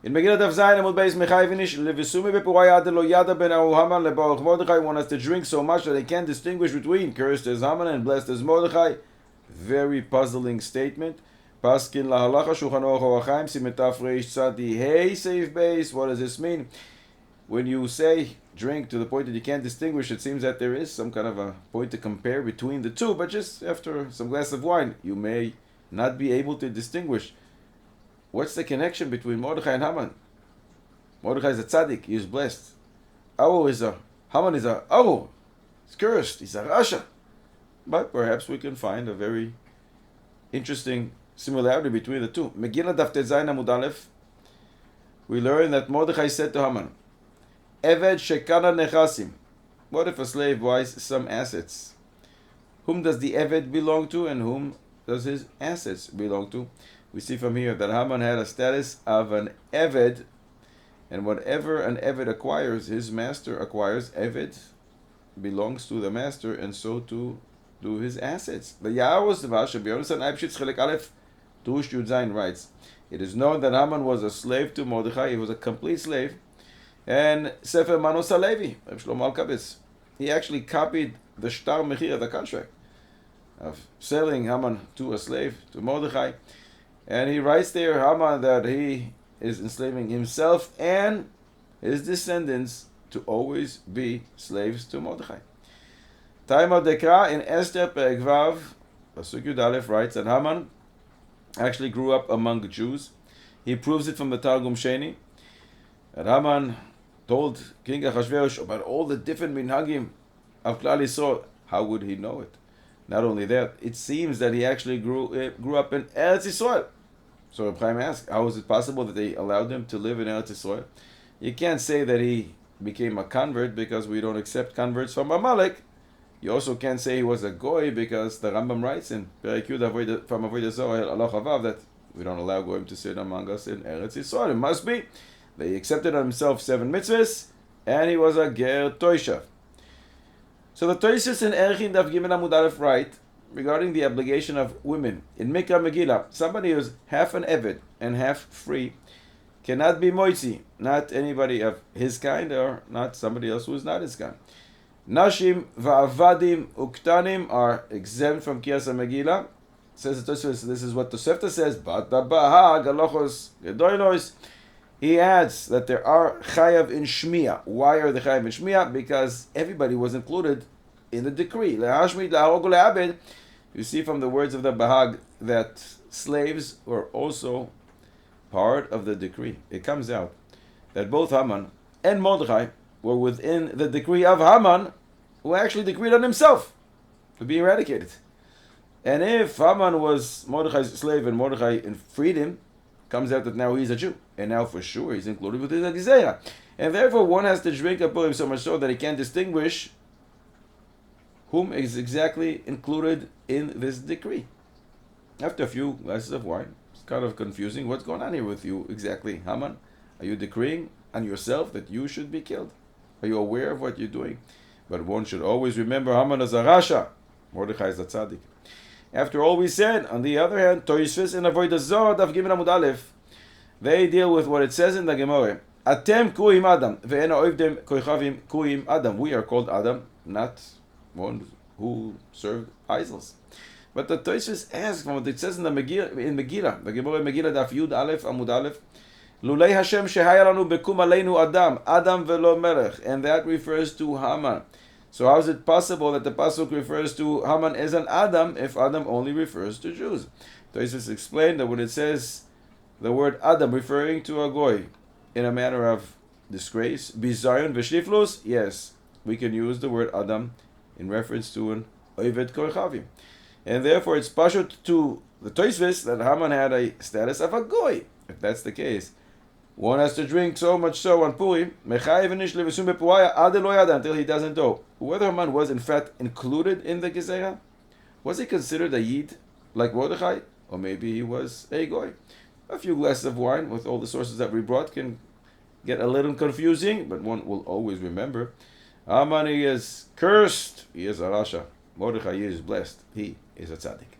In Megillah Daf Zayin Amud Beis Mechayvinish Levisumi Bepurayad Lo Yada Ben Haman LeBaruch Mordechai want us to drink so much that they can't distinguish between cursed as Haman and blessed as Mordechai. Very puzzling statement. Paskin lahalacha Shulchan Aruch Orach Chaim Simetaf Reish Tzadi Hey Safe Base. What does this mean? When you say drink to the point that you can't distinguish, it seems that there is some kind of a point to compare between the two. But just after some glass of wine, you may not be able to distinguish. What's the connection between Mordechai and Haman? Mordechai is a tzaddik, he is blessed. Haman is a he's cursed, he's a rasha. But perhaps we can find a very interesting similarity between the two. Megillah Daf Zayin Amud Aleph, we learn that Mordechai said to Haman, Eved shekana nechasim. What if a slave buys some assets? Whom does the Eved belong to and whom does his assets belong to? We see from here that Haman had a status of an Eved, and whatever an Eved acquires, his master acquires. Eved belongs to the master, and so too do his assets. The Yahweh's Devash, B'Yonasan Eibshitz Chelek Aleph, Tush Yud Zayin writes, it is known that Haman was a slave to Mordechai. He was a complete slave. And Sefer Manos HaLevi, Reb Shlomo Alkabetz, he actually copied the Shtar Mechir, the contract of selling Haman to a slave, to Mordechai. And he writes there, Haman, that he is enslaving himself and his descendants to always be slaves to Mordechai. Taima Dekra in Esther Perek Vav, Pasuk Yud Aleph, writes that Haman actually grew up among Jews. He proves it from the Targum Sheni, that Haman told King Achashverosh about all the different minhagim of Klal Yisrael. How would he know it? Not only that, it seems that he actually grew up in Eretz Yisrael. So Reb Chaim asked, how is it possible that they allowed him to live in Eretz Yisrael? You can't say that he became a convert because we don't accept converts from Amalek. You also can't say he was a goy because the Rambam writes in Perek Yud from Avodah Zarah Aloch Havav that we don't allow goyim to sit among us in Eretz Yisrael. It must be that he accepted on himself 7 mitzvahs and he was a ger toishav. So the Toisus in Erchin Daf Gimel Amud Aleph write regarding the obligation of women in Mikra Megillah, somebody who's half an Eved and half free cannot be moitzi, not anybody of his kind or not somebody else who is not his kind. Nashim va'avadim uktanim are exempt from Kiyas Megillah. Says the Toisus, this is what Tosefta says, but the Bahag Alochos Gedoylos. He adds that there are chayav in shmiya. Why are the chayav in shmiya? Because everybody was included in the decree. You see from the words of the Bahag that slaves were also part of the decree. It comes out that both Haman and Mordechai were within the decree of Haman, who actually decreed on himself to be eradicated. And if Haman was Mordechai's slave and Mordechai freed him, comes out that now he's a Jew, and now for sure he's included with his Gezerah. And therefore one has to drink a Purim so much so that he can't distinguish whom is exactly included in this decree. After a few glasses of wine, it's kind of confusing. What's going on here with you exactly, Haman? Are you decreeing on yourself that you should be killed? Are you aware of what you're doing? But one should always remember Haman as a rasha, Mordechai is a tzaddik. After all we said, on the other hand, Toisves and Avodah Zarah Daf Gimel Amud Aleph, they deal with what it says in the Gemara. Atem kuim Adam, ve'ena oivdem koichavim kuim Adam. We are called Adam, not one who served idols. But the Toisves asks from what it says in the Megillah, the Gemara Megillah Daf Yud Aleph Amud Aleph, Lulei Hashem shehaya lanu bekum aleinu Adam velo melech, and that refers to Haman. So how is it possible that the pasuk refers to Haman as an Adam if Adam only refers to Jews? Toisves explained that when it says the word Adam referring to a goy in a manner of disgrace, bizayon v'shliflus, yes, we can use the word Adam in reference to an Oived Korchavim. And therefore it's pashut to the Toisves that Haman had a status of a goy. If that's the case, one has to drink so much so on Purim, until he doesn't know whether Haman was in fact included in the Gezerah. Was he considered a Yid like Mordechai? Or maybe he was a Goy. A few glasses of wine with all the sources that we brought can get a little confusing, but one will always remember Haman is cursed, he is a Rasha. Mordechai is blessed, he is a Tzaddik.